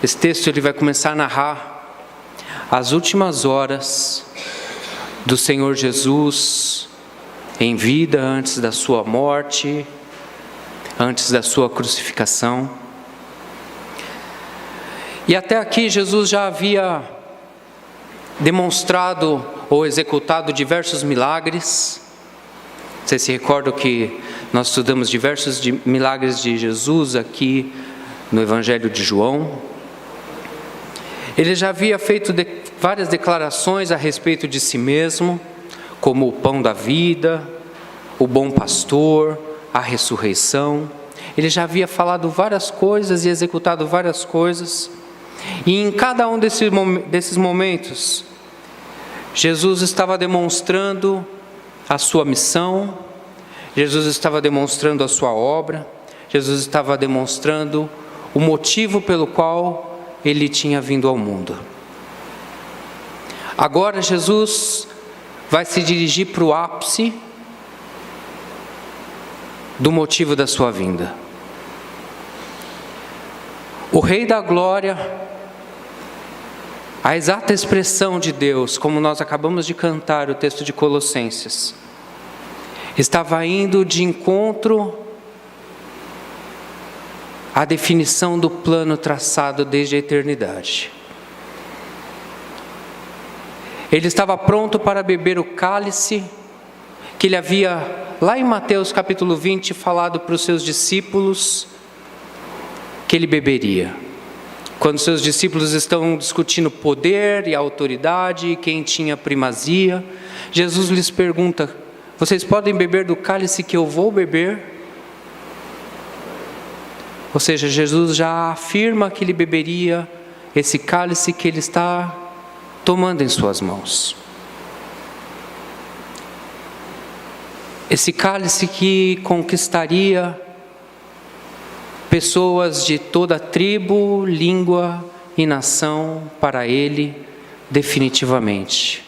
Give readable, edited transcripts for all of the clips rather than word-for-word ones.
Esse texto ele vai começar a narrar as últimas horas do Senhor Jesus em vida, antes da sua morte, antes da sua crucificação. E até aqui Jesus já havia demonstrado ou executado diversos milagres. Vocês se recordam que nós estudamos diversos milagres de Jesus aqui no Evangelho de João. Ele já havia feito várias declarações a respeito de si mesmo, como o pão da vida, o bom pastor, a ressurreição. Ele já havia falado várias coisas e executado várias coisas. E em cada um desses momentos, Jesus estava demonstrando a sua missão, Jesus estava demonstrando a sua obra, Jesus estava demonstrando o motivo pelo qual ele tinha vindo ao mundo. Agora Jesus vai se dirigir para o ápice do motivo da sua vinda. O Rei da Glória, a exata expressão de Deus, como nós acabamos de cantar o texto de Colossenses, estava indo de encontro à definição do plano traçado desde a eternidade. Ele estava pronto para beber o cálice que ele havia, lá em Mateus capítulo 20, falado para os seus discípulos que ele beberia. Quando seus discípulos estão discutindo poder e autoridade, e quem tinha primazia, Jesus lhes pergunta: vocês podem beber do cálice que eu vou beber? Ou seja, Jesus já afirma que ele beberia esse cálice que ele está tomando em suas mãos. Esse cálice que conquistaria pessoas de toda tribo, língua e nação para ele definitivamente.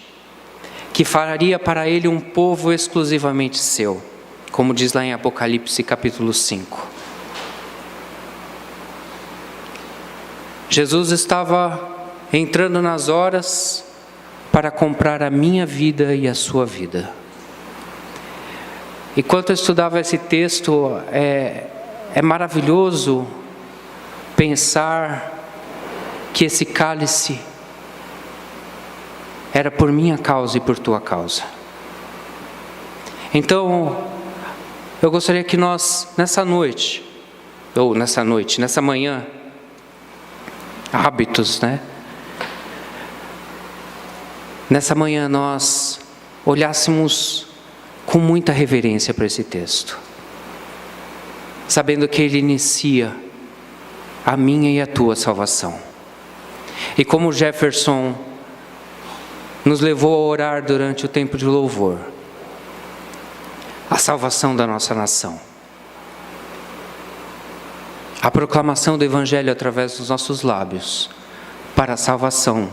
Que faria para ele um povo exclusivamente seu, como diz lá em Apocalipse capítulo 5. Jesus estava entrando nas horas para comprar a minha vida e a sua vida. Enquanto eu estudava esse texto, é maravilhoso pensar que esse cálice era por minha causa e por tua causa. Então, eu gostaria que nós, nessa manhã, hábitos, né? Nessa manhã nós olhássemos com muita reverência para esse texto, sabendo que ele inicia a minha e a tua salvação. E como Jefferson nos levou a orar durante o tempo de louvor, a salvação da nossa nação. A proclamação do Evangelho através dos nossos lábios para a salvação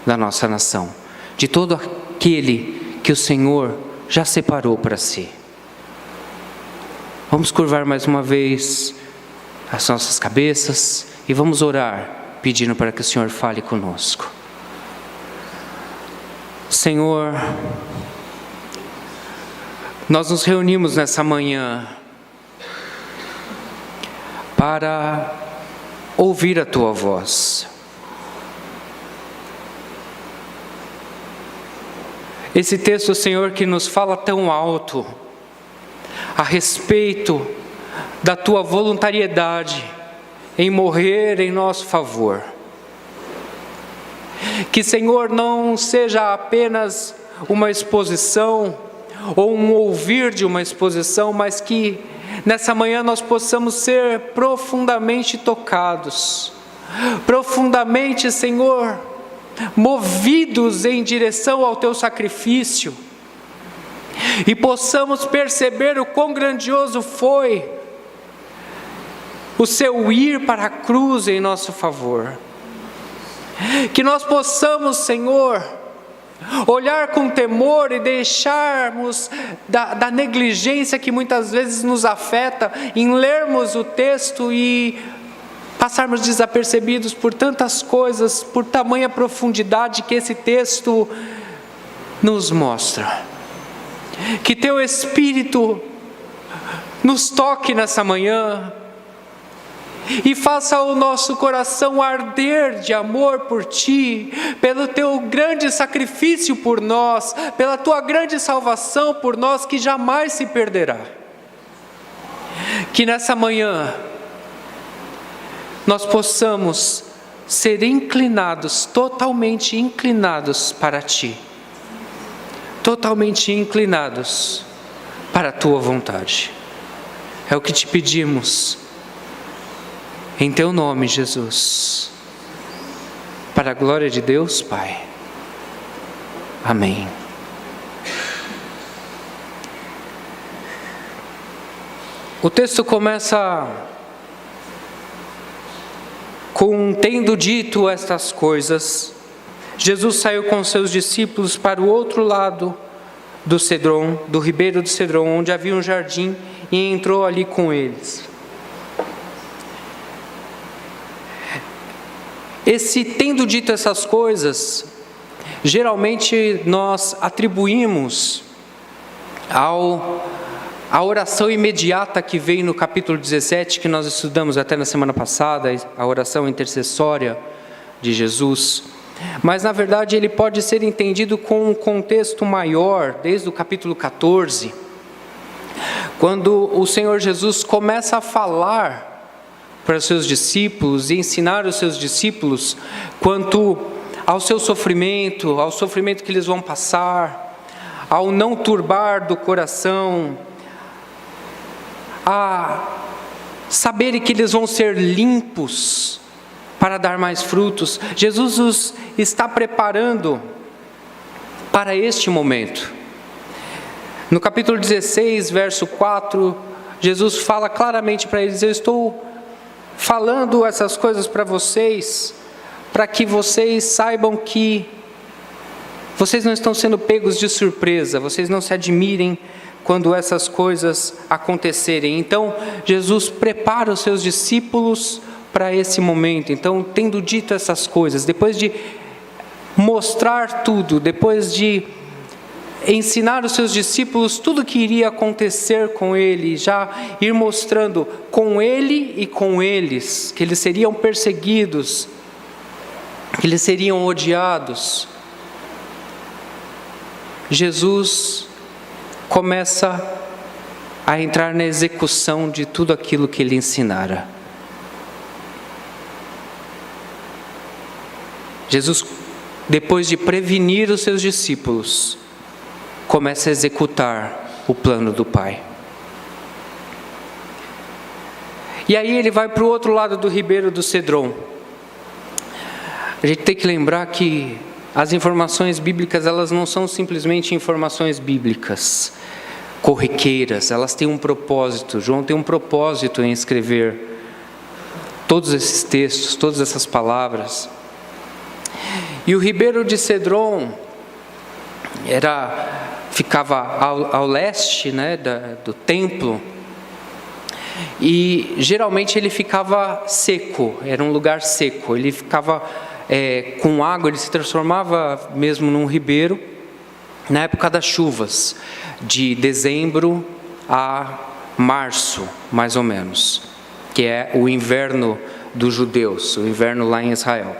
da nossa nação, de todo aquele que o Senhor já separou para si. Vamos curvar mais uma vez as nossas cabeças e vamos orar, pedindo para que o Senhor fale conosco. Senhor, nós nos reunimos nessa manhã para ouvir a tua voz. Esse texto, Senhor, que nos fala tão alto a respeito da tua voluntariedade em morrer em nosso favor. Que, Senhor, não seja apenas uma exposição ou um ouvir de uma exposição, mas que nessa manhã nós possamos ser profundamente tocados, profundamente, Senhor, movidos em direção ao teu sacrifício, e possamos perceber o quão grandioso foi o seu ir para a cruz em nosso favor. Que nós possamos, Senhor, olhar com temor e deixarmos da negligência que muitas vezes nos afeta em lermos o texto e passarmos desapercebidos por tantas coisas, por tamanha profundidade que esse texto nos mostra. Que Teu Espírito nos toque nessa manhã e faça o nosso coração arder de amor por Ti, pelo Teu grande sacrifício por nós, pela Tua grande salvação por nós, que jamais se perderá. Que nessa manhã nós possamos ser inclinados, totalmente inclinados para Ti, totalmente inclinados para a Tua vontade. É o que Te pedimos, em Teu nome, Jesus, para a glória de Deus, Pai. Amém. O texto começa com: tendo dito estas coisas, Jesus saiu com seus discípulos para o outro lado do Cedron, do ribeiro do Cedron, onde havia um jardim, e entrou ali com eles. Esse tendo dito essas coisas, geralmente nós atribuímos à oração imediata que veio no capítulo 17, que nós estudamos até na semana passada, a oração intercessória de Jesus. Mas na verdade ele pode ser entendido com um contexto maior, desde o capítulo 14, quando o Senhor Jesus começa a falar para os seus discípulos e ensinar os seus discípulos quanto ao seu sofrimento, ao sofrimento que eles vão passar, ao não turbar do coração, a saberem que eles vão ser limpos para dar mais frutos. Jesus os está preparando para este momento. No capítulo 16, verso 4, Jesus fala claramente para eles: eu estou falando essas coisas para vocês, para que vocês saibam que vocês não estão sendo pegos de surpresa, vocês não se admirem quando essas coisas acontecerem. Então, Jesus prepara os seus discípulos para esse momento. Então, tendo dito essas coisas, depois de mostrar tudo, depois de ensinar os seus discípulos tudo o que iria acontecer com ele, já ir mostrando com ele e com eles, que eles seriam perseguidos, que eles seriam odiados, Jesus começa a entrar na execução de tudo aquilo que ele ensinara. Jesus, depois de prevenir os seus discípulos, começa a executar o plano do Pai. E aí ele vai para o outro lado do ribeiro do Cedron. A gente tem que lembrar que as informações bíblicas, elas não são simplesmente informações bíblicas corriqueiras, elas têm um propósito. João tem um propósito em escrever todos esses textos, todas essas palavras. E o ribeiro de Cedron ficava ao leste, né, do templo, e geralmente ele ficava seco, era um lugar seco, ele ficava com água, ele se transformava mesmo num ribeiro na época das chuvas, de dezembro a março, mais ou menos, que é o inverno dos judeus, o inverno lá em Israel.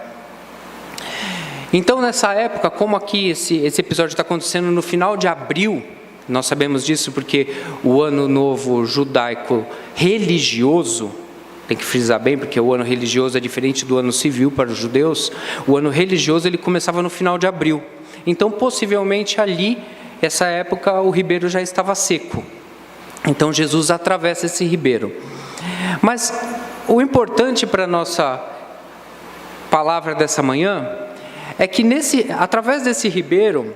Então, nessa época, como aqui esse episódio está acontecendo no final de abril, nós sabemos disso porque o ano novo judaico religioso, tem que frisar bem, porque o ano religioso é diferente do ano civil para os judeus, o ano religioso ele começava no final de abril. Então, possivelmente ali, essa época, o ribeiro já estava seco. Então, Jesus atravessa esse ribeiro. Mas o importante para a nossa palavra dessa manhã é que através desse ribeiro,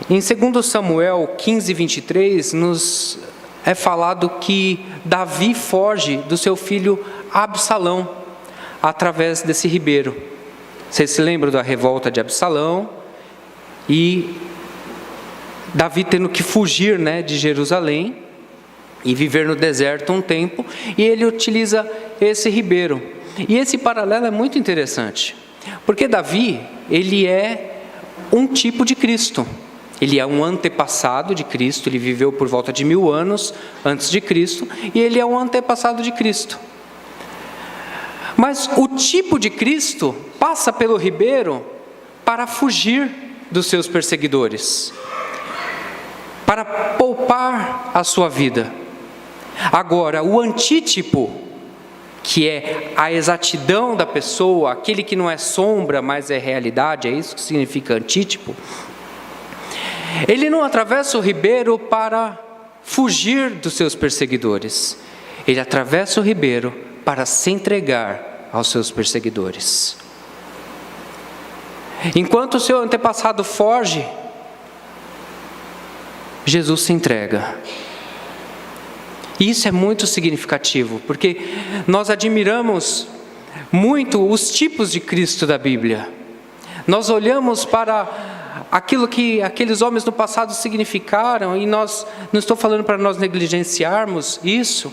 em 2 Samuel 15, 23, nos é falado que Davi foge do seu filho Absalão através desse ribeiro. Vocês se lembram da revolta de Absalão e Davi tendo que fugir, né, de Jerusalém e viver no deserto um tempo, e ele utiliza esse ribeiro. E esse paralelo é muito interessante, porque Davi, ele é um tipo de Cristo. Ele é um antepassado de Cristo, ele viveu por volta de 1000 anos antes de Cristo, e ele é um antepassado de Cristo. Mas o tipo de Cristo passa pelo ribeiro para fugir dos seus perseguidores, para poupar a sua vida. Agora, o antítipo, que é a exatidão da pessoa, aquele que não é sombra, mas é realidade, é isso que significa antítipo. Ele não atravessa o ribeiro para fugir dos seus perseguidores. Ele atravessa o ribeiro para se entregar aos seus perseguidores. Enquanto o seu antepassado foge, Jesus se entrega. E isso é muito significativo, porque nós admiramos muito os tipos de Cristo da Bíblia. Nós olhamos para aquilo que aqueles homens no passado significaram, e não estou falando para nós negligenciarmos isso,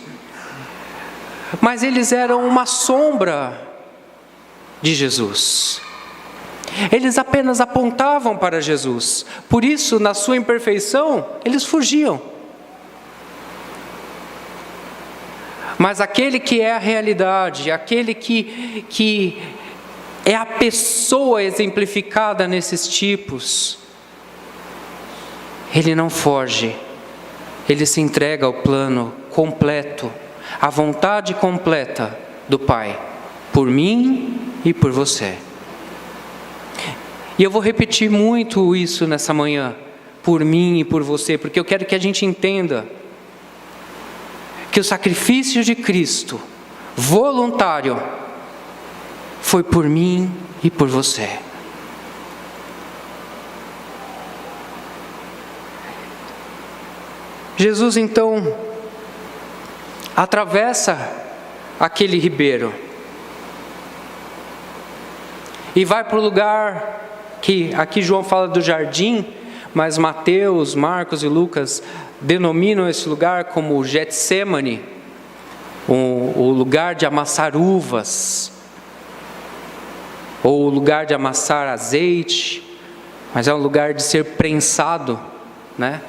mas eles eram uma sombra de Jesus. Eles apenas apontavam para Jesus. Por isso, na sua imperfeição, eles fugiam. Mas aquele que é a realidade, aquele que é a pessoa exemplificada nesses tipos, ele não foge, ele se entrega ao plano completo, à vontade completa do Pai, por mim e por você. E eu vou repetir muito isso nessa manhã, por mim e por você, porque eu quero que a gente entenda que o sacrifício de Cristo, voluntário, foi por mim e por você. Jesus então atravessa aquele ribeiro e vai para o lugar que aqui João fala do jardim, mas Mateus, Marcos e Lucas denominam esse lugar como Getsêmani, o lugar de amassar uvas, ou o lugar de amassar azeite, mas é um lugar de ser prensado, né?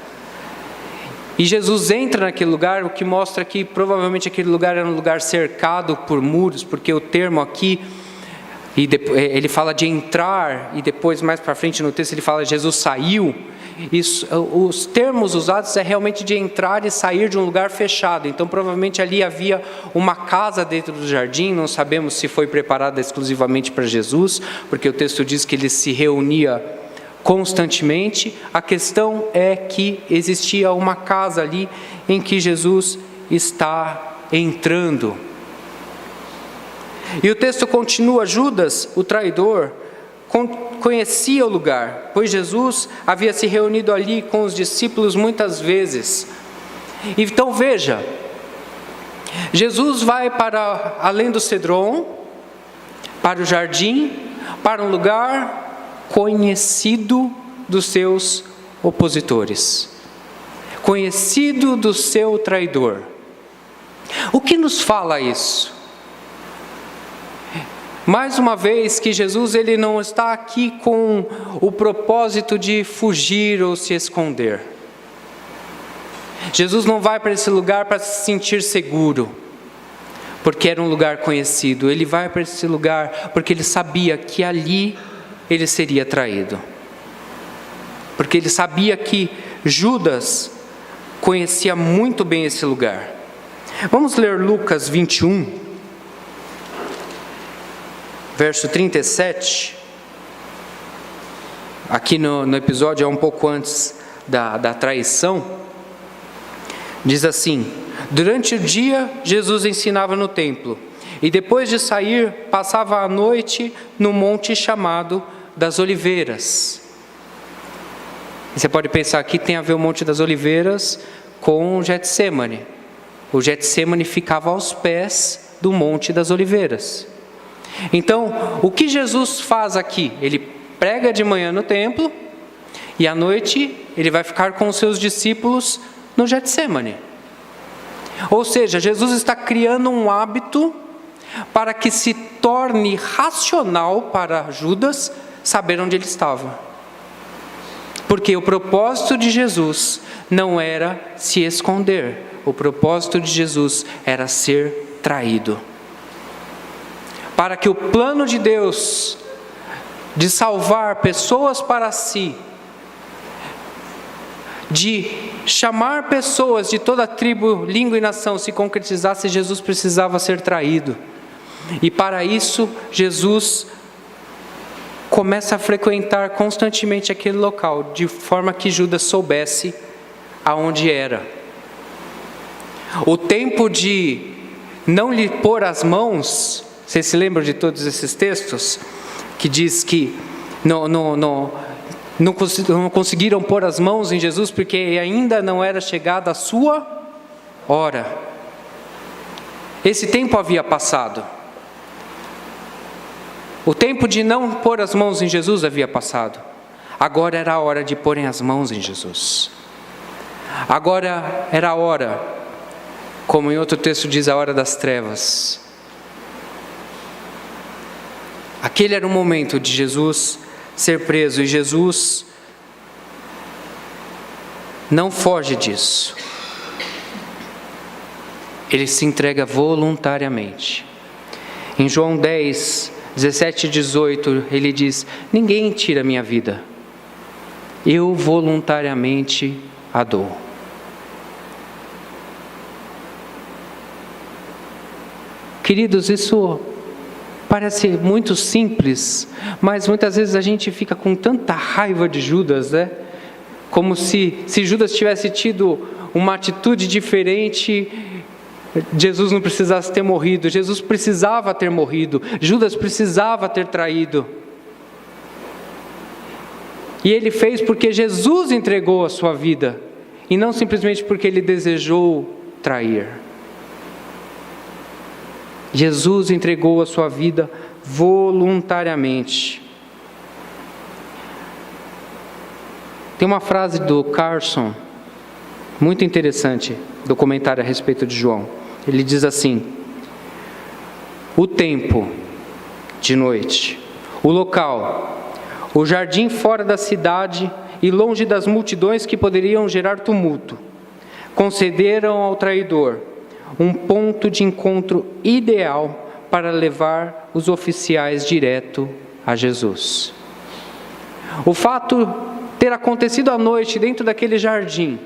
E Jesus entra naquele lugar, o que mostra que provavelmente aquele lugar era um lugar cercado por muros, porque o termo aqui, ele fala de entrar, e depois mais para frente no texto ele fala Jesus saiu. Isso, os termos usados é realmente de entrar e sair de um lugar fechado. Então provavelmente ali havia uma casa dentro do jardim, não sabemos se foi preparada exclusivamente para Jesus, porque o texto diz que ele se reunia constantemente. A questão é que existia uma casa ali em que Jesus está entrando. E o texto continua: Judas, o traidor, conhecia o lugar, pois Jesus havia se reunido ali com os discípulos muitas vezes. Então veja, Jesus vai para além do Cedron, para o jardim, para um lugar conhecido dos seus opositores, conhecido do seu traidor. O que nos fala isso? Mais uma vez que Jesus ele não está aqui com o propósito de fugir ou se esconder. Jesus não vai para esse lugar para se sentir seguro, porque era um lugar conhecido. Ele vai para esse lugar porque ele sabia que ali ele seria traído. Porque ele sabia que Judas conhecia muito bem esse lugar. Vamos ler Lucas 21. Verso 37, aqui no episódio é um pouco antes da traição, diz assim: durante o dia Jesus ensinava no templo, e depois de sair passava a noite no monte chamado das Oliveiras. E você pode pensar aqui tem a ver o Monte das Oliveiras com o Getsêmani. O Getsêmani ficava aos pés do Monte das Oliveiras. Então, o que Jesus faz aqui? Ele prega de manhã no templo e à noite ele vai ficar com os seus discípulos no Getsêmani. Ou seja, Jesus está criando um hábito para que se torne racional para Judas saber onde ele estava. Porque o propósito de Jesus não era se esconder, o propósito de Jesus era ser traído. Para que o plano de Deus de salvar pessoas para si, de chamar pessoas de toda tribo, língua e nação se concretizasse, Jesus precisava ser traído. E para isso, Jesus começa a frequentar constantemente aquele local, de forma que Judas soubesse aonde era. O tempo de não lhe pôr as mãos, vocês se lembram de todos esses textos? Que diz que não conseguiram pôr as mãos em Jesus porque ainda não era chegada a sua hora. Esse tempo havia passado. O tempo de não pôr as mãos em Jesus havia passado. Agora era a hora de porem as mãos em Jesus. Agora era a hora, como em outro texto diz, a hora das trevas. Aquele era o momento de Jesus ser preso, e Jesus não foge disso. Ele se entrega voluntariamente. Em João 10, 17 e 18, ele diz: ninguém tira minha vida, eu voluntariamente a dou. Queridos, isso parece muito simples, mas muitas vezes a gente fica com tanta raiva de Judas, né? Como se Judas tivesse tido uma atitude diferente, Jesus não precisasse ter morrido. Jesus precisava ter morrido. Judas precisava ter traído. E ele fez porque Jesus entregou a sua vida, e não simplesmente porque ele desejou trair. Jesus entregou a sua vida voluntariamente. Tem uma frase do Carson, muito interessante, do comentário a respeito de João. Ele diz assim: o tempo de noite, o local, o jardim fora da cidade e longe das multidões que poderiam gerar tumulto, concederam ao traidor um ponto de encontro ideal para levar os oficiais direto a Jesus. O fato ter acontecido à noite dentro daquele jardim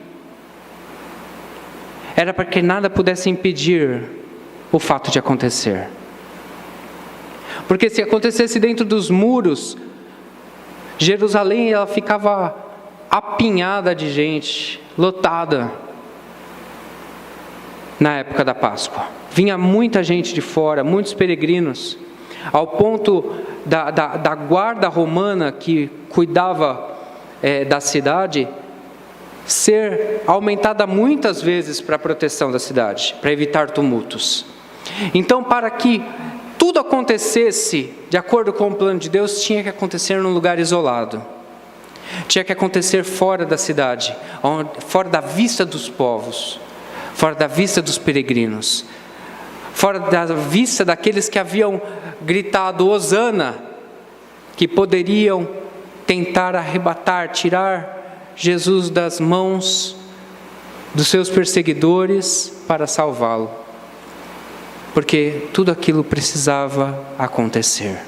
era para que nada pudesse impedir o fato de acontecer. Porque se acontecesse dentro dos muros, Jerusalém ela ficava apinhada de gente, lotada. Na época da Páscoa, vinha muita gente de fora, muitos peregrinos, ao ponto da guarda romana que cuidava da cidade ser aumentada muitas vezes para a proteção da cidade, para evitar tumultos. Então, para que tudo acontecesse de acordo com o plano de Deus, tinha que acontecer num lugar isolado, tinha que acontecer fora da cidade, fora da vista dos povos, fora da vista dos peregrinos, fora da vista daqueles que haviam gritado Hosana, que poderiam tentar arrebatar, tirar Jesus das mãos dos seus perseguidores para salvá-lo. Porque tudo aquilo precisava acontecer.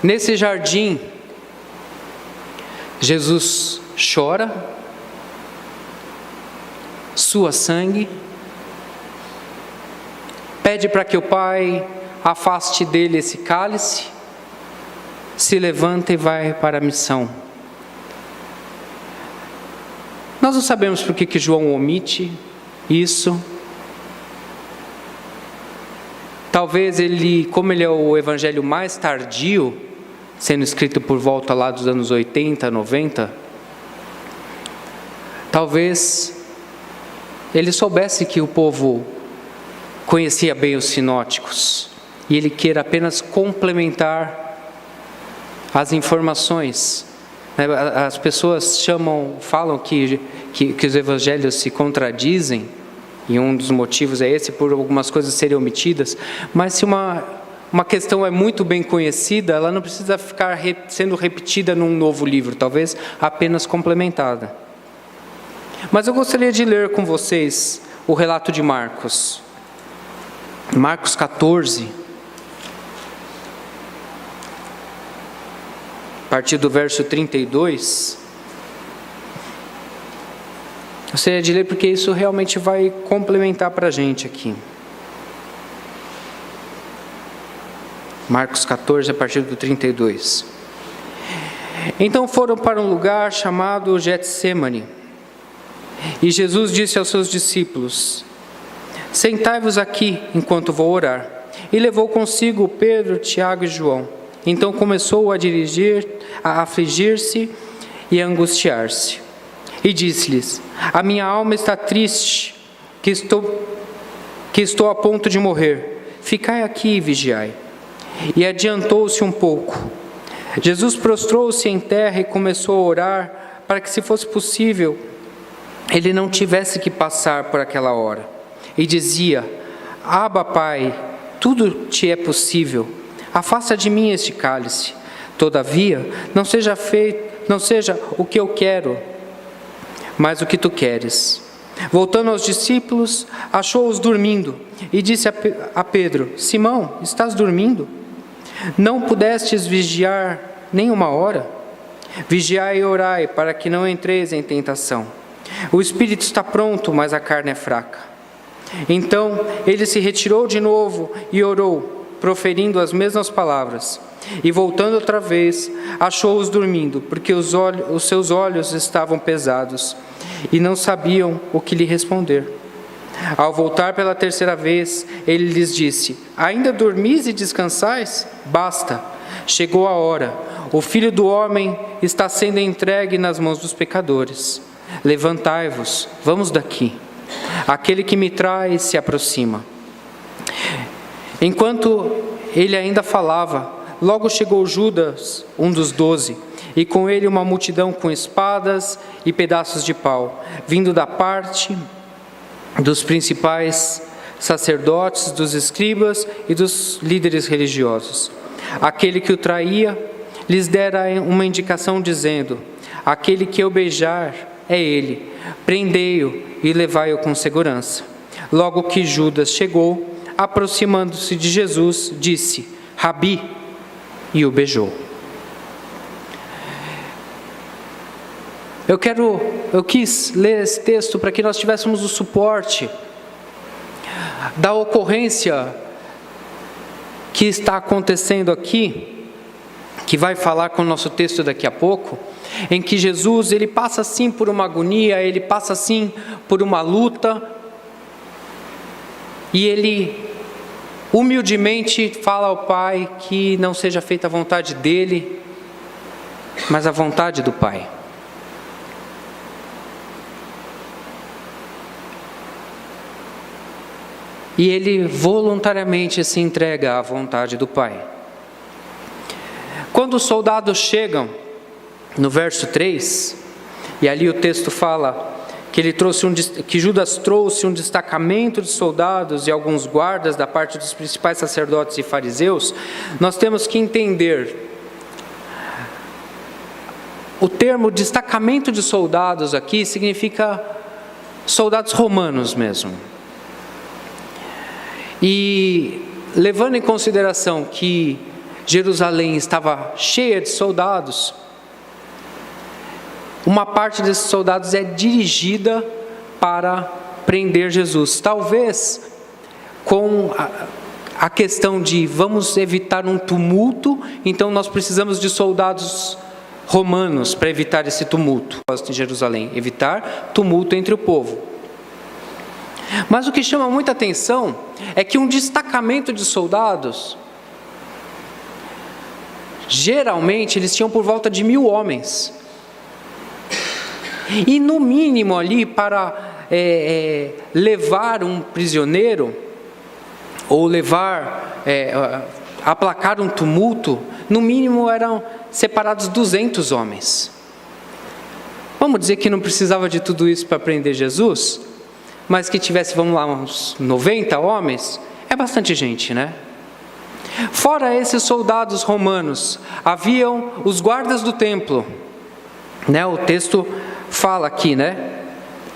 Nesse jardim, Jesus chora, sua sangue, pede para que o Pai afaste dele esse cálice, se levanta e vai para a missão. Nós não sabemos por que João omite isso. Talvez ele, como ele é o evangelho mais tardio, sendo escrito por volta lá dos anos 80, 90, talvez ele soubesse que o povo conhecia bem os sinóticos e ele queira apenas complementar as informações. As pessoas falam que que os evangelhos se contradizem, e um dos motivos é esse, por algumas coisas serem omitidas, mas se uma questão é muito bem conhecida, ela não precisa ficar sendo repetida num novo livro, talvez apenas complementada. Mas eu gostaria de ler com vocês o relato de Marcos. Marcos 14, a partir do verso 32. Eu gostaria de ler porque isso realmente vai complementar para a gente aqui. Marcos 14, a partir do 32. Então foram para um lugar chamado Getsêmani, e Jesus disse aos seus discípulos: sentai-vos aqui enquanto vou orar. E levou consigo Pedro, Tiago e João. Então começou a afligir-se e a angustiar-se. E disse-lhes: a minha alma está triste, que estou a ponto de morrer. Ficai aqui e vigiai. E adiantou-se um pouco. Jesus prostrou-se em terra e começou a orar, para que, se fosse possível, ele não tivesse que passar por aquela hora. E dizia: Abba, Pai, tudo te é possível. Afasta de mim este cálice. Todavia, não seja o que eu quero, mas o que tu queres. Voltando aos discípulos, achou-os dormindo, e disse a Pedro: Simão, estás dormindo? Não pudestes vigiar nem uma hora? Vigiai e orai, para que não entreis em tentação. O espírito está pronto, mas a carne é fraca. Então ele se retirou de novo e orou, proferindo as mesmas palavras. E voltando outra vez, achou-os dormindo, porque os seus olhos estavam pesados, e não sabiam o que lhe responder. Ao voltar pela terceira vez, ele lhes disse: ainda dormis e descansais? Basta, chegou a hora. O Filho do Homem está sendo entregue nas mãos dos pecadores. Levantai-vos, vamos daqui. Aquele que me traz se aproxima. Enquanto ele ainda falava, logo chegou Judas, um dos 12, e com ele uma multidão com espadas e pedaços de pau, vindo da parte dos principais sacerdotes, dos escribas e dos líderes religiosos. Aquele que o traía lhes dera uma indicação dizendo: aquele que eu beijar é ele, prendei-o e levai-o com segurança. Logo que Judas chegou, aproximando-se de Jesus, disse: Rabi, e o beijou. Eu quis ler esse texto para que nós tivéssemos o suporte da ocorrência que está acontecendo aqui, que vai falar com o nosso texto daqui a pouco, em que Jesus, ele passa assim por uma agonia, ele passa assim por uma luta, e ele humildemente fala ao Pai que não seja feita a vontade dele, mas a vontade do Pai. E ele voluntariamente se entrega à vontade do Pai. Quando os soldados chegam, no verso 3, e ali o texto fala que Judas trouxe um destacamento de soldados e alguns guardas da parte dos principais sacerdotes e fariseus, nós temos que entender o termo destacamento de soldados aqui significa soldados romanos mesmo. E levando em consideração que Jerusalém estava cheia de soldados, uma parte desses soldados é dirigida para prender Jesus. Talvez com a questão de vamos evitar um tumulto, então nós precisamos de soldados romanos para evitar esse tumulto em Jerusalém, evitar tumulto entre o povo. Mas o que chama muita atenção é que um destacamento de soldados, geralmente eles tinham por volta de 1.000 homens. E no mínimo ali para levar um prisioneiro, ou aplacar um tumulto, no mínimo eram separados 200 homens. Vamos dizer que não precisava de tudo isso para prender Jesus, mas que tivesse, vamos lá, uns 90 homens, é bastante gente, né? Fora esses soldados romanos, haviam os guardas do templo, né? O texto fala aqui, né?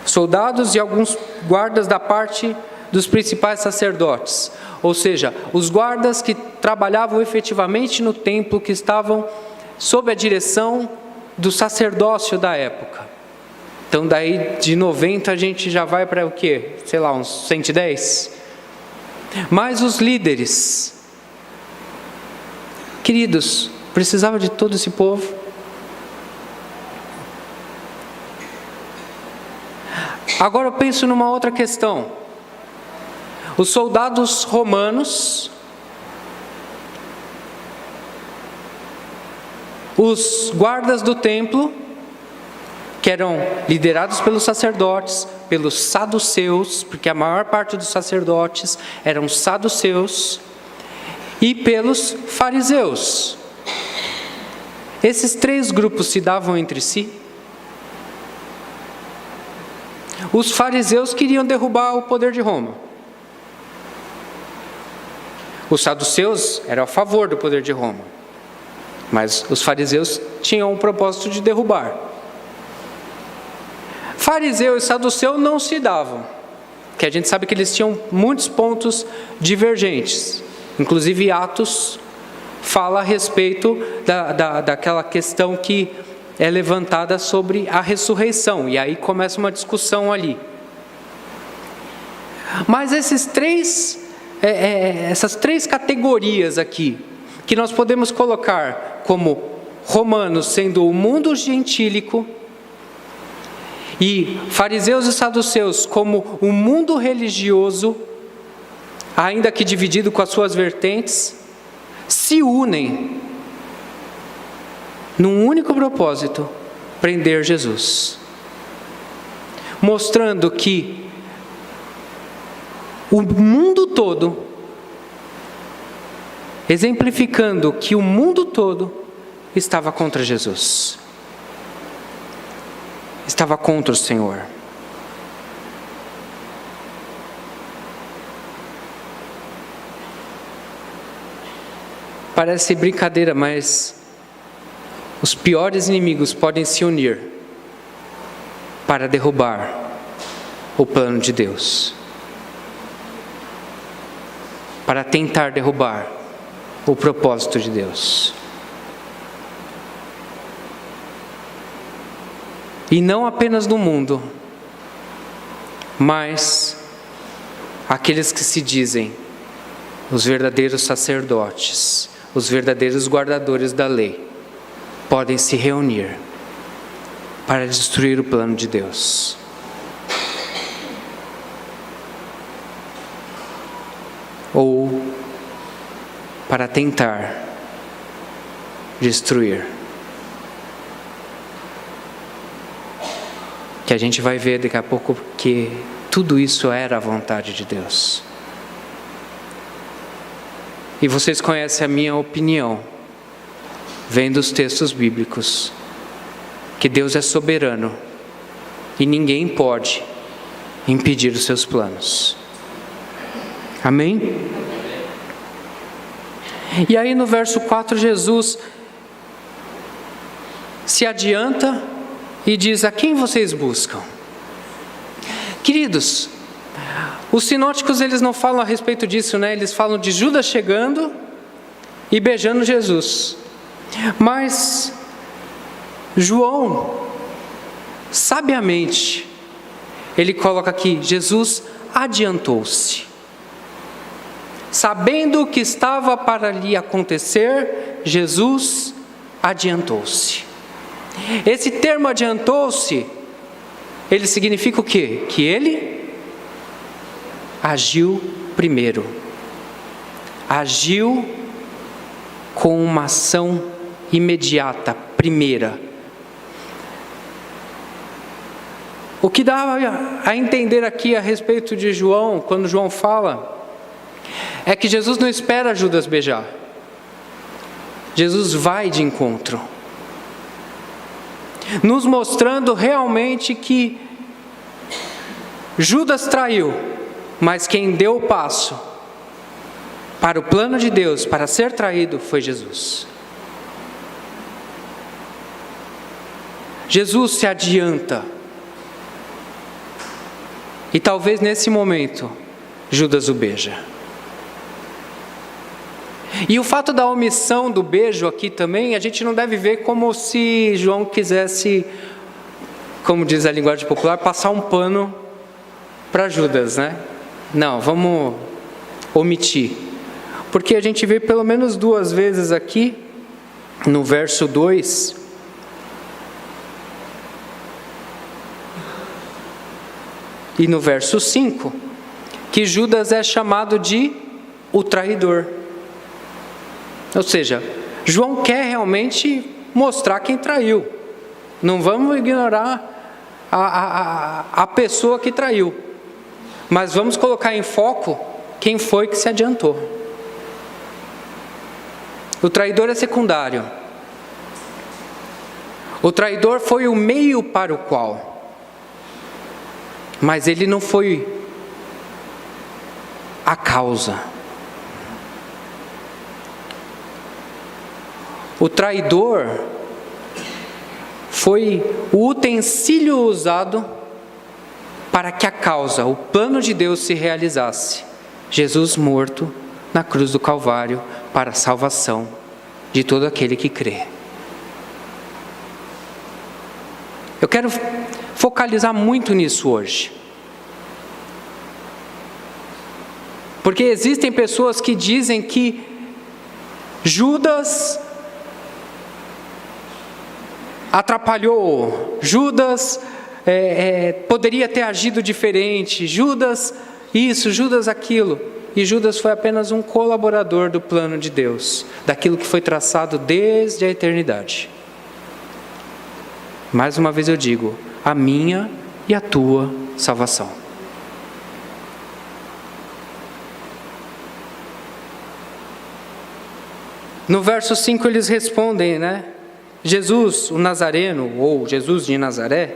Soldados e alguns guardas da parte dos principais sacerdotes, ou seja, os guardas que trabalhavam efetivamente no templo, que estavam sob a direção do sacerdócio da época. Então daí de 90 a gente já vai para o quê? Sei lá, uns 110? Mas os líderes, queridos, precisava de todo esse povo? Agora eu penso numa outra questão. Os soldados romanos, os guardas do templo, que eram liderados pelos sacerdotes, pelos saduceus, porque a maior parte dos sacerdotes eram saduceus, e pelos fariseus. Esses três grupos se davam entre si. Os fariseus queriam derrubar o poder de Roma. Os saduceus eram a favor do poder de Roma, mas os fariseus tinham o propósito de derrubar. Fariseu e saduceu não se davam, que a gente sabe que eles tinham muitos pontos divergentes. Inclusive Atos fala a respeito daquela questão que é levantada sobre a ressurreição, e aí começa uma discussão ali. Mas essas três categorias aqui, que nós podemos colocar como romanos sendo o mundo gentílico, e fariseus e saduceus como o mundo religioso, ainda que dividido com as suas vertentes, se unem num único propósito: prender Jesus. Mostrando que o mundo todo, exemplificando que o mundo todo estava contra Jesus, estava contra o Senhor. Parece brincadeira, mas os piores inimigos podem se unir para derrubar o plano de Deus, para tentar derrubar o propósito de Deus. E não apenas no mundo, mas aqueles que se dizem os verdadeiros sacerdotes, os verdadeiros guardadores da lei, podem se reunir para destruir o plano de Deus. Ou para tentar destruir. Que a gente vai ver daqui a pouco que tudo isso era a vontade de Deus. E vocês conhecem a minha opinião, vendo os textos bíblicos, que Deus é soberano e ninguém pode impedir os seus planos. Amém? E aí no verso 4, Jesus se adianta e diz: a quem vocês buscam? Queridos, os sinóticos eles não falam a respeito disso, né? Eles falam de Judas chegando e beijando Jesus. Mas João, sabiamente, ele coloca aqui: Jesus adiantou-se. Sabendo o que estava para lhe acontecer, Jesus adiantou-se. Esse termo adiantou-se, ele significa o quê? Que ele agiu primeiro. Agiu com uma ação imediata, primeira. O que dá a entender aqui a respeito de João, quando João fala, é que Jesus não espera Judas beijar. Jesus vai de encontro. nos mostrando realmente que Judas traiu, mas quem deu o passo para o plano de Deus, para ser traído, foi Jesus. Jesus se adianta. E talvez nesse momento, Judas o beija. E o fato da omissão do beijo aqui também, a gente não deve ver como se João quisesse, como diz a linguagem popular, passar um pano para Judas, né? Não, vamos omitir. Porque a gente vê pelo menos 2 vezes aqui, no verso 2, e no verso 5, que Judas é chamado de o traidor. Ou seja, João quer realmente mostrar quem traiu. Não vamos ignorar a pessoa que traiu, mas vamos colocar em foco quem foi que se adiantou. O traidor é secundário. O traidor foi o meio para o qual, mas ele não foi a causa. O traidor foi o utensílio usado para que a causa, o plano de Deus se realizasse. Jesus morto na cruz do Calvário para a salvação de todo aquele que crê. Eu quero focalizar muito nisso hoje. Porque existem pessoas que dizem que Judas atrapalhou, Judas poderia ter agido diferente, Judas isso, Judas aquilo. E Judas foi apenas um colaborador do plano de Deus, daquilo que foi traçado desde a eternidade. Mais uma vez eu digo, a minha e a tua salvação. No verso 5 eles respondem, né? Jesus, o Nazareno, ou Jesus de Nazaré,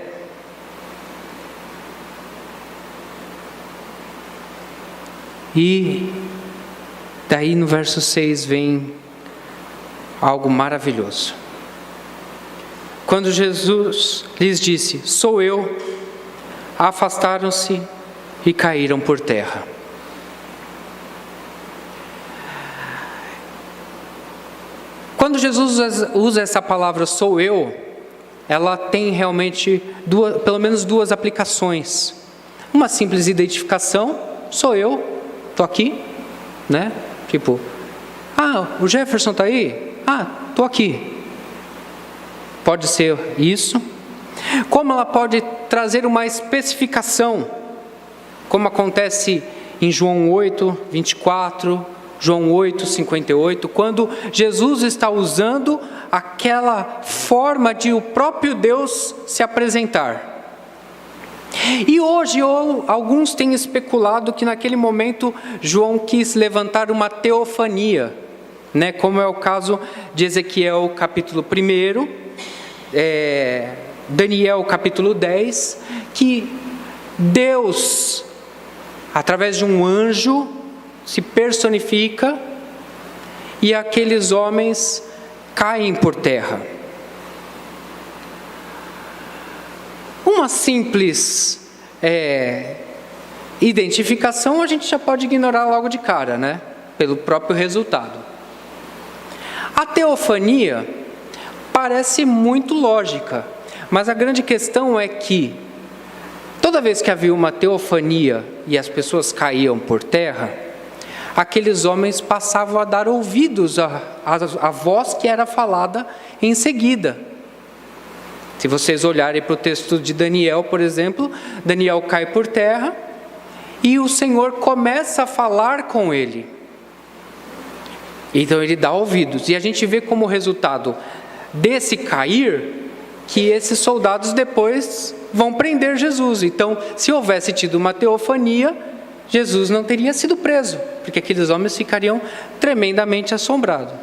e daí no verso 6 vem algo maravilhoso. Quando Jesus lhes disse, sou eu, afastaram-se e caíram por terra. Quando Jesus usa essa palavra sou eu, ela tem realmente pelo menos 2 aplicações. Uma simples identificação, sou eu, estou aqui, né? Tipo, o Jefferson está aí? Estou aqui. Pode ser isso. Como ela pode trazer uma especificação, como acontece em João 8, 24, João 8, 58, quando Jesus está usando aquela forma de o próprio Deus se apresentar. E hoje alguns têm especulado que naquele momento João quis levantar uma teofania, né? Como é o caso de Ezequiel capítulo 1, Daniel capítulo 10, que Deus, através de um anjo, se personifica e aqueles homens caem por terra. Uma simples identificação a gente já pode ignorar logo de cara, né? Pelo próprio resultado. A teofania parece muito lógica, mas a grande questão é que toda vez que havia uma teofania e as pessoas caíam por terra, aqueles homens passavam a dar ouvidos à voz que era falada em seguida. Se vocês olharem para o texto de Daniel, por exemplo, Daniel cai por terra e o Senhor começa a falar com ele. Então ele dá ouvidos. E a gente vê como resultado desse cair, que esses soldados depois vão prender Jesus. Então, se houvesse tido uma teofania, Jesus não teria sido preso, porque aqueles homens ficariam tremendamente assombrados.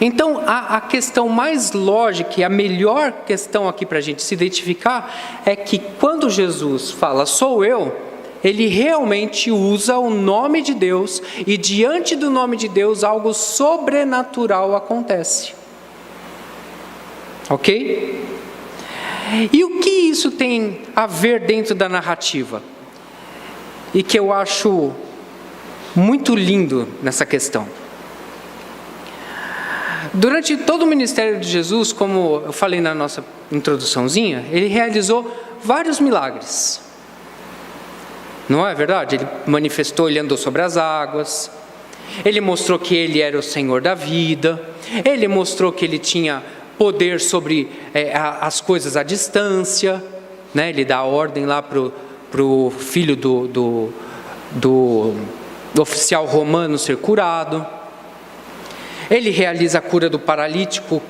Então, a questão mais lógica e a melhor questão aqui para a gente se identificar é que quando Jesus fala sou eu, ele realmente usa o nome de Deus e diante do nome de Deus algo sobrenatural acontece. Ok? E o que isso tem a ver dentro da narrativa? E que eu acho muito lindo nessa questão. Durante todo o ministério de Jesus, como eu falei na nossa introduçãozinha, ele realizou vários milagres. Não é verdade? Ele manifestou, ele andou sobre as águas, ele mostrou que ele era o Senhor da vida, ele mostrou que ele tinha poder sobre as coisas à distância, né? Ele dá a ordem lá para o filho do oficial romano ser curado. Ele realiza a cura do paralítico,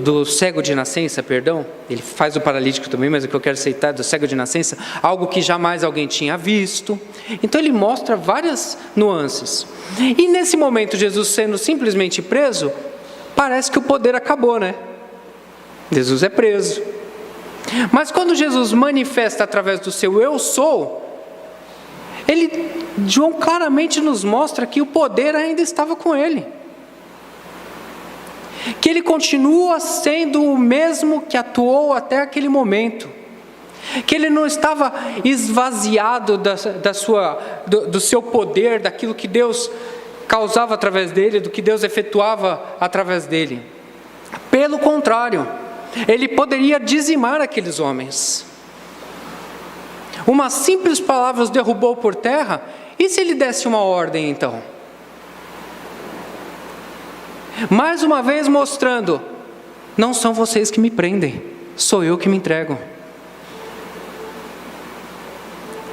do cego de nascença, perdão. Ele faz o paralítico também, mas o que eu quero citar é do cego de nascença, algo que jamais alguém tinha visto. Então ele mostra várias nuances. E nesse momento, Jesus sendo simplesmente preso, parece que o poder acabou, né? Jesus é preso. Mas quando Jesus manifesta através do seu eu sou, João claramente nos mostra que o poder ainda estava com ele. Que ele continua sendo o mesmo que atuou até aquele momento. Que ele não estava esvaziado do seu poder, daquilo que Deus causava através dele, do que Deus efetuava através dele. Pelo contrário, ele poderia dizimar aqueles homens. Uma simples palavra os derrubou por terra, e se ele desse uma ordem então? Mais uma vez mostrando, não são vocês que me prendem, sou eu que me entrego.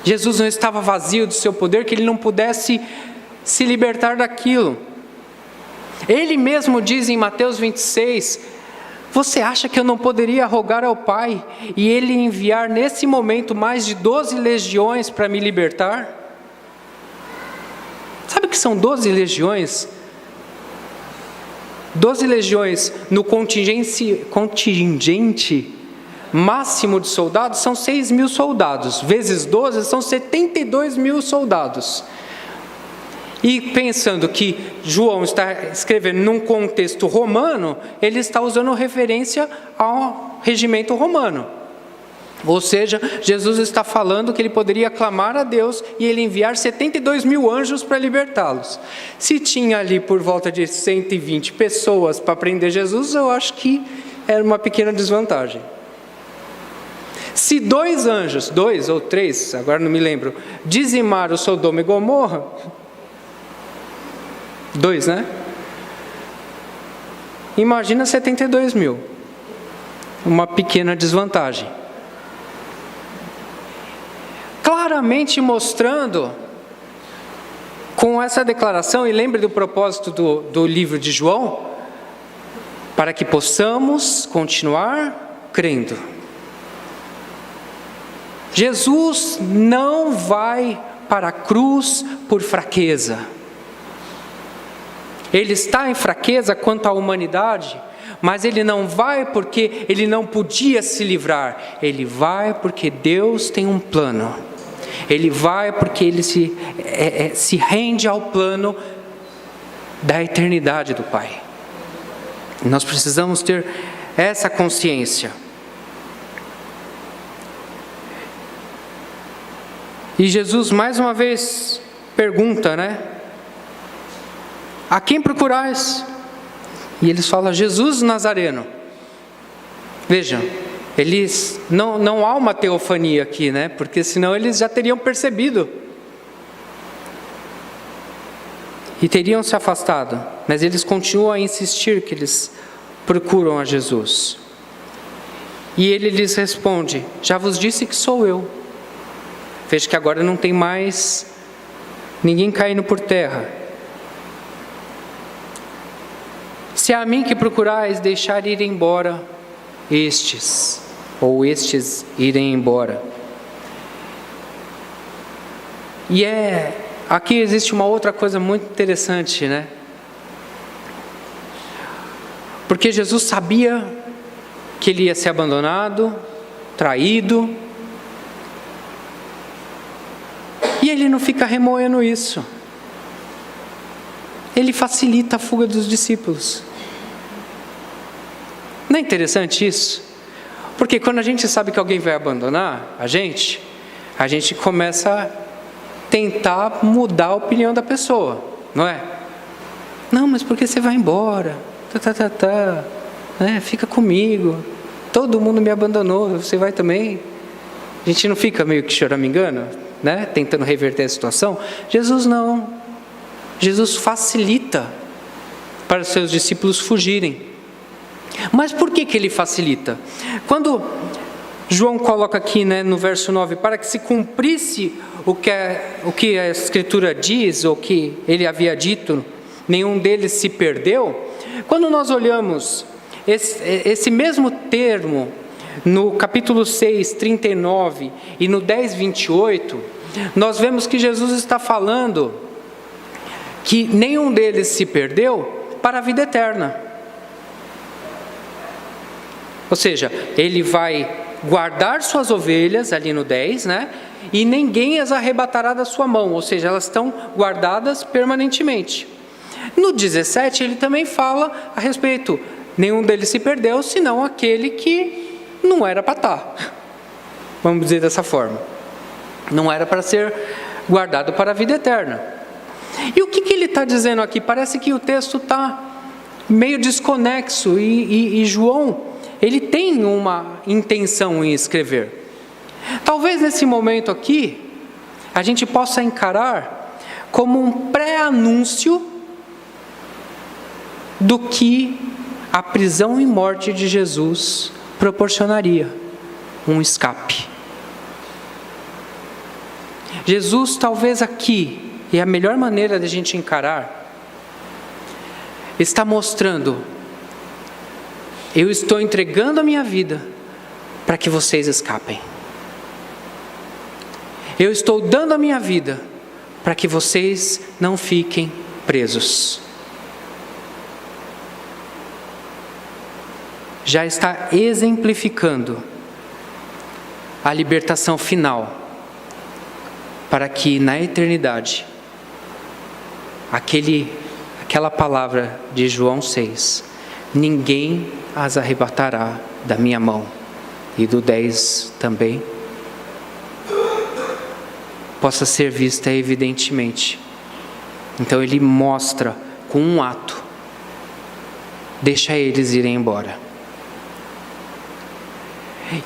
Jesus não estava vazio do seu poder, que ele não pudesse se libertar daquilo. Ele mesmo diz em Mateus 26, você acha que eu não poderia rogar ao Pai e Ele enviar nesse momento mais de 12 legiões para me libertar? Sabe o que são 12 legiões? 12 legiões no contingente máximo de soldados são 6.000 soldados. Vezes 12 são 72.000 soldados. E pensando que João está escrevendo num contexto romano, ele está usando referência ao regimento romano. Ou seja, Jesus está falando que ele poderia clamar a Deus e ele enviar 72.000 anjos para libertá-los. Se tinha ali por volta de 120 pessoas para prender Jesus, eu acho que era uma pequena desvantagem. Se 2 anjos, 2 ou 3, agora não me lembro, dizimaram Sodoma e Gomorra, 2, né? Imagina 72.000. Uma pequena desvantagem. Claramente mostrando, com essa declaração, e lembre do propósito do livro de João, para que possamos continuar crendo. Jesus não vai para a cruz por fraqueza. Ele está em fraqueza quanto à humanidade, mas ele não vai porque ele não podia se livrar. Ele vai porque Deus tem um plano. Ele vai porque ele se rende ao plano da eternidade do Pai. Nós precisamos ter essa consciência. E Jesus mais uma vez pergunta, né? A quem procurais? E eles falam, Jesus Nazareno. Vejam, eles não há uma teofania aqui, né? Porque senão eles já teriam percebido. E teriam se afastado. Mas eles continuam a insistir que eles procuram a Jesus. E ele lhes responde, já vos disse que sou eu. Veja que agora não tem mais ninguém caindo por terra. Se é a mim que procurais, deixar ir embora estes, ou estes irem embora. E aqui existe uma outra coisa muito interessante, né? Porque Jesus sabia que ele ia ser abandonado, traído, e ele não fica remoendo isso. Ele facilita a fuga dos discípulos. Não é interessante isso? Porque quando a gente sabe que alguém vai abandonar a gente começa a tentar mudar a opinião da pessoa, não é? Não, mas por que você vai embora? Fica comigo. Todo mundo me abandonou, você vai também? A gente não fica meio que choramingando, né? Tentando reverter a situação. Jesus não. Jesus facilita para os seus discípulos fugirem. Mas por que ele facilita? Quando João coloca aqui, no verso 9, para que se cumprisse o que a Escritura diz, ou que ele havia dito, nenhum deles se perdeu. Quando nós olhamos esse mesmo termo no capítulo 6, 39 e no 10, 28, nós vemos que Jesus está falando que nenhum deles se perdeu para a vida eterna. Ou seja, ele vai guardar suas ovelhas, ali no 10, e ninguém as arrebatará da sua mão, ou seja, elas estão guardadas permanentemente. No 17, ele também fala a respeito, nenhum deles se perdeu, senão aquele que não era para estar. Vamos dizer dessa forma. Não era para ser guardado para a vida eterna. E o que ele está dizendo aqui? Parece que o texto está meio desconexo e João, ele tem uma intenção em escrever. Talvez nesse momento aqui, a gente possa encarar como um pré-anúncio do que a prisão e morte de Jesus proporcionaria, um escape. Jesus talvez aqui, e a melhor maneira de a gente encarar, está mostrando: eu estou entregando a minha vida para que vocês escapem. Eu estou dando a minha vida para que vocês não fiquem presos. Já está exemplificando a libertação final, para que na eternidade, aquela palavra de João 6, ninguém as arrebatará da minha mão, e do 10 também, possa ser vista evidentemente. Então ele mostra com um ato, deixa eles irem embora.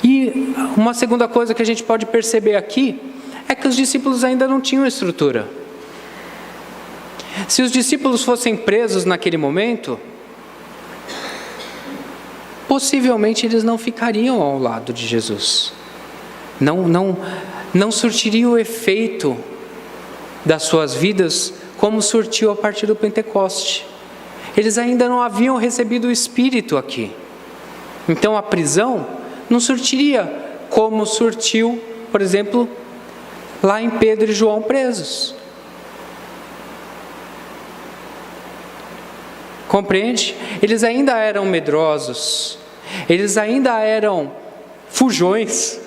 E uma segunda coisa que a gente pode perceber aqui é que os discípulos ainda não tinham estrutura. Se os discípulos fossem presos naquele momento, possivelmente eles não ficariam ao lado de Jesus. Não surtiriam o efeito das suas vidas como surtiu a partir do Pentecoste. Eles ainda não haviam recebido o Espírito aqui. Então a prisão não surtiria como surtiu, por exemplo, lá em Pedro e João presos. Compreende? Eles ainda eram medrosos, eles ainda eram fujões.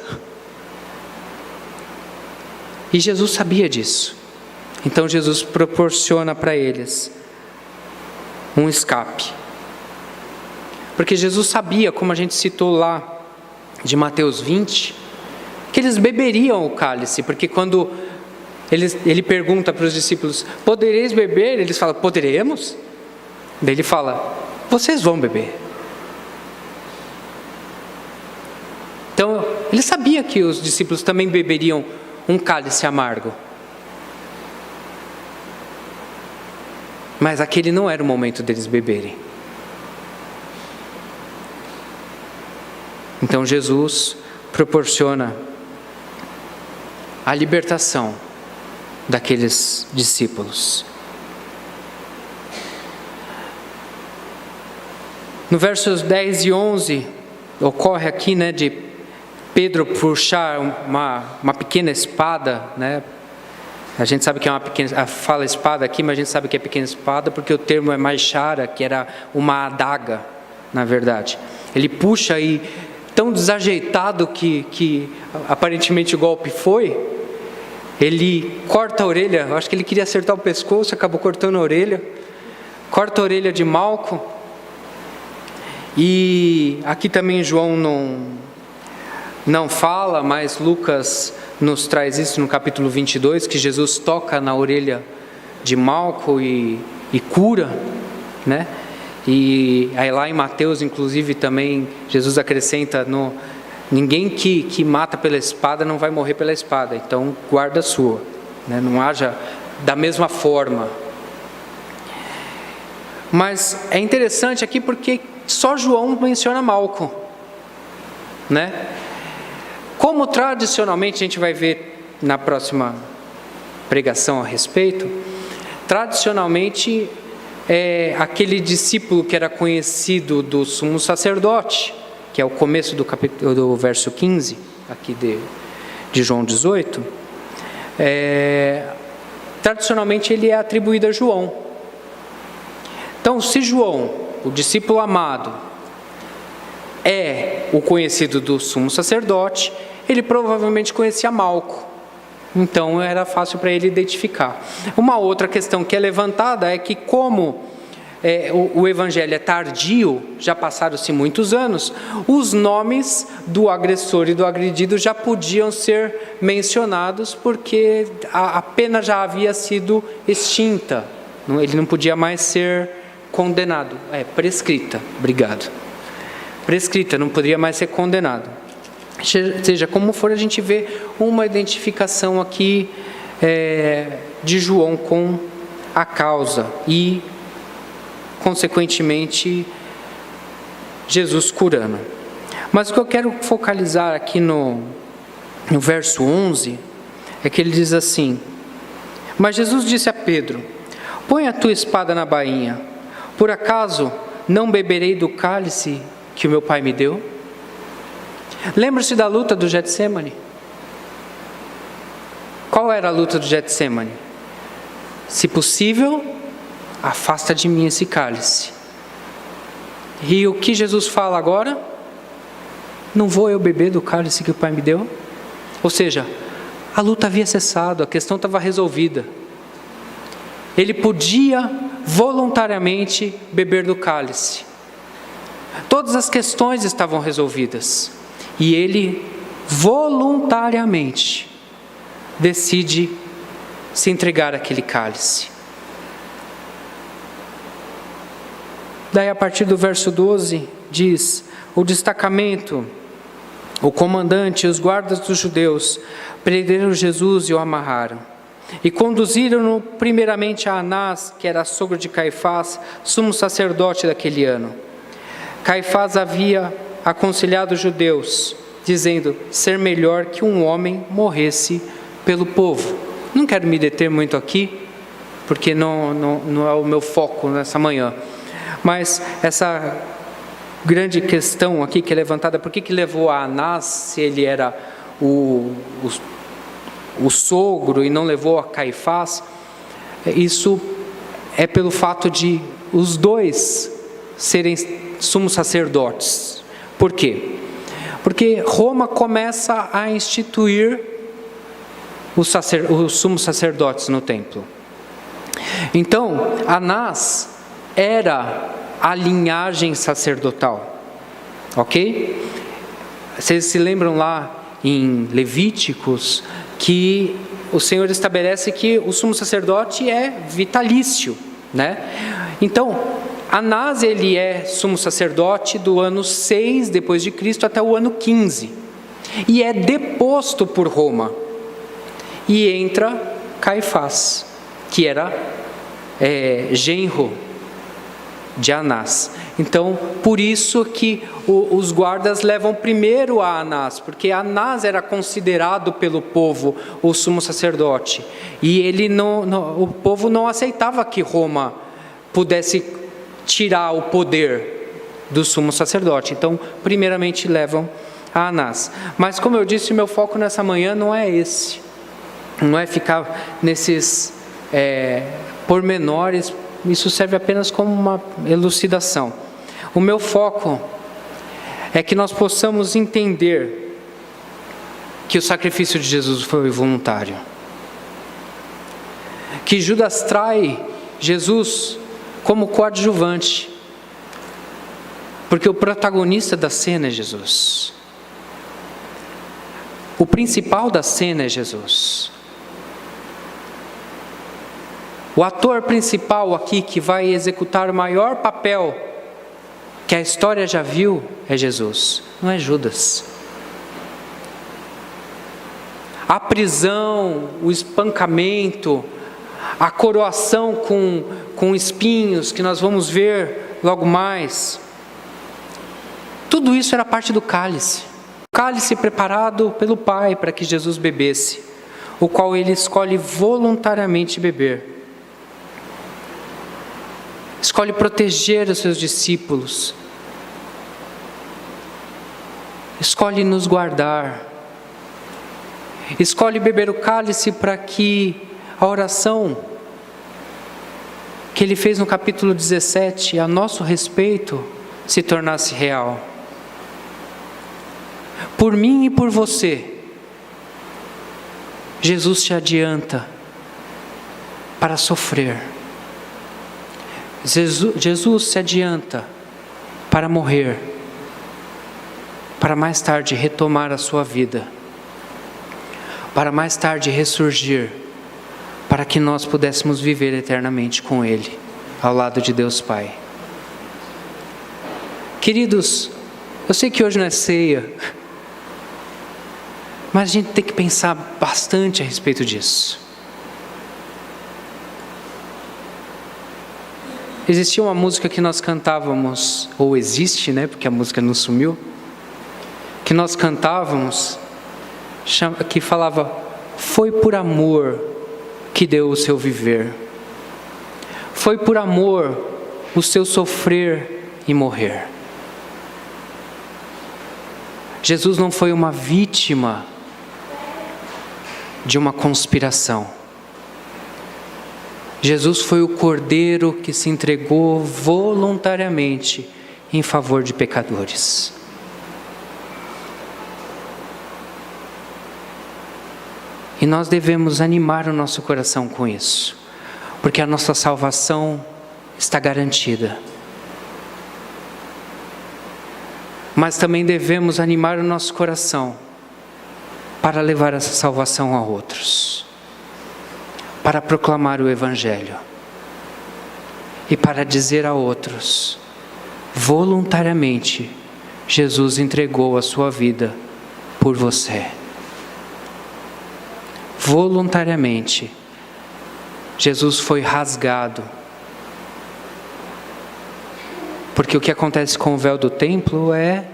E Jesus sabia disso. Então Jesus proporciona para eles um escape. Porque Jesus sabia, como a gente citou lá de Mateus 20, que eles beberiam o cálice, porque quando ele pergunta para os discípulos: podereis beber? Eles falam: poderemos? Daí ele fala: vocês vão beber. Então ele sabia que os discípulos também beberiam um cálice amargo, mas aquele não era o momento deles beberem. Então Jesus proporciona a libertação daqueles discípulos. No versos 10 e 11, ocorre aqui, de Pedro puxar uma pequena espada, A gente sabe que é uma pequena, fala espada aqui, mas a gente sabe que é pequena espada porque o termo é maishara, que era uma adaga, na verdade. Ele puxa e, tão desajeitado que aparentemente o golpe foi, ele corta a orelha. Eu acho que ele queria acertar o pescoço, acabou cortando a orelha. Corta a orelha de Malco. E aqui também João não fala, mas Lucas nos traz isso no capítulo 22, que Jesus toca na orelha de Malco e cura, né? E aí lá em Mateus, inclusive, também Jesus acrescenta: ninguém que mata pela espada não vai morrer pela espada, então guarda a sua, né? Não haja da mesma forma. Mas é interessante aqui porque só João menciona Malco, né? Como tradicionalmente, a gente vai ver na próxima pregação a respeito, tradicionalmente é aquele discípulo que era conhecido do sumo sacerdote, que é o começo do verso 15, aqui de João 18, tradicionalmente ele é atribuído a João. Então, se João, o discípulo amado, é o conhecido do sumo sacerdote, ele provavelmente conhecia Malco. Então era fácil para ele identificar. Uma outra questão que é levantada é que, como o evangelho é tardio, já passaram-se muitos anos, os nomes do agressor e do agredido já podiam ser mencionados, porque a pena já havia sido extinta. Ele não podia mais ser condenado. Prescrita, obrigado. Prescrita, não poderia mais ser condenado. Seja como for, a gente vê uma identificação aqui de João com a causa e, consequentemente, Jesus curando. Mas o que eu quero focalizar aqui no verso 11 é que ele diz assim: mas Jesus disse a Pedro: põe a tua espada na bainha, por acaso não beberei do cálice que o meu Pai me deu? Lembra-se da luta do Getsêmani? Qual era a luta do Getsêmani? Se possível, afasta de mim esse cálice. E o que Jesus fala agora? Não vou eu beber do cálice que o Pai me deu? Ou seja, a luta havia cessado, a questão estava resolvida. Ele podia voluntariamente beber do cálice. Todas as questões estavam resolvidas. E ele voluntariamente decide se entregar àquele cálice. Daí, a partir do verso 12, diz: o destacamento, o comandante e os guardas dos judeus prenderam Jesus e o amarraram. E conduziram-no primeiramente a Anás, que era sogro de Caifás, sumo sacerdote daquele ano. Caifás havia aconselhado os judeus, dizendo ser melhor que um homem morresse pelo povo. Não quero me deter muito aqui, porque não é o meu foco nessa manhã. Mas essa grande questão aqui que é levantada: por que levou a Anás, se ele era o sogro, e não levou a Caifás? Isso é pelo fato de os dois serem sumos sacerdotes. Por quê? Porque Roma começa a instituir os sumos sacerdotes no templo. Então, Anás era a linhagem sacerdotal, ok? Vocês se lembram lá em Levíticos que o Senhor estabelece que o sumo sacerdote é vitalício, né? Então, Anás, ele é sumo sacerdote do ano 6 depois de Cristo até o ano 15. E é deposto por Roma. E entra Caifás, que era genro de Anás. Então, por isso que os guardas levam primeiro a Anás, porque Anás era considerado pelo povo o sumo sacerdote. E o povo não aceitava que Roma pudesse tirar o poder do sumo sacerdote. Então, primeiramente levam a Anás. Mas, como eu disse, o meu foco nessa manhã não é esse. Não é ficar nesses pormenores. Isso serve apenas como uma elucidação. O meu foco é que nós possamos entender que o sacrifício de Jesus foi voluntário. Que Judas trai Jesus como coadjuvante, porque o protagonista da cena é Jesus. O principal da cena é Jesus. O ator principal aqui que vai executar o maior papel que a história já viu é Jesus, não é Judas. A prisão, o espancamento, a coroação com espinhos que nós vamos ver logo mais, tudo isso era parte do cálice. O cálice preparado pelo Pai para que Jesus bebesse, o qual ele escolhe voluntariamente beber. Escolhe proteger os seus discípulos. Escolhe nos guardar. Escolhe beber o cálice para que a oração que ele fez no capítulo 17 a nosso respeito se tornasse real. Por mim e por você, Jesus se adianta para sofrer. Jesus se adianta para morrer, para mais tarde retomar a sua vida, para mais tarde ressurgir, para que nós pudéssemos viver eternamente com Ele, ao lado de Deus Pai. Queridos, eu sei que hoje não é ceia, mas a gente tem que pensar bastante a respeito disso. Existia uma música que nós cantávamos, ou existe, né, porque a música não sumiu, que nós cantávamos, que falava: foi por amor que deu o seu viver, foi por amor o seu sofrer e morrer. Jesus não foi uma vítima de uma conspiração. Jesus foi o Cordeiro que se entregou voluntariamente em favor de pecadores. E nós devemos animar o nosso coração com isso, porque a nossa salvação está garantida. Mas também devemos animar o nosso coração para levar essa salvação a outros, para proclamar o Evangelho e para dizer a outros: voluntariamente, Jesus entregou a sua vida por você. Voluntariamente, Jesus foi rasgado. Porque o que acontece com o véu do templo é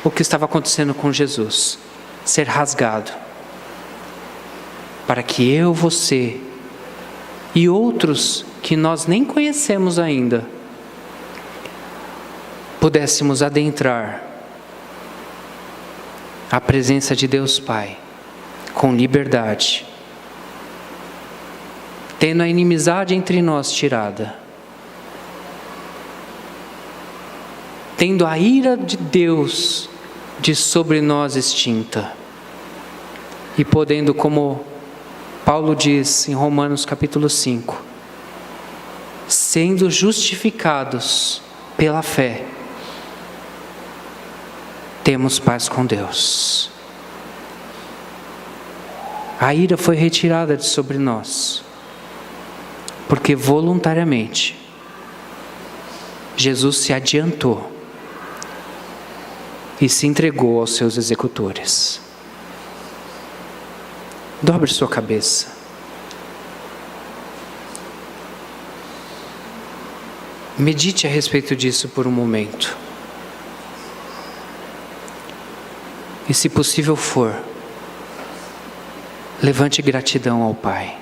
o que estava acontecendo com Jesus, ser rasgado, para que eu, você e outros que nós nem conhecemos ainda pudéssemos adentrar a presença de Deus Pai com liberdade, tendo a inimizade entre nós tirada, tendo a ira de Deus de sobre nós extinta, e podendo, como Paulo diz em Romanos capítulo 5, sendo justificados pela fé, temos paz com Deus. A ira foi retirada de sobre nós, porque voluntariamente Jesus se adiantou e se entregou aos seus executores. Dobre sua cabeça. Medite a respeito disso por um momento. E se possível for, levante gratidão ao Pai.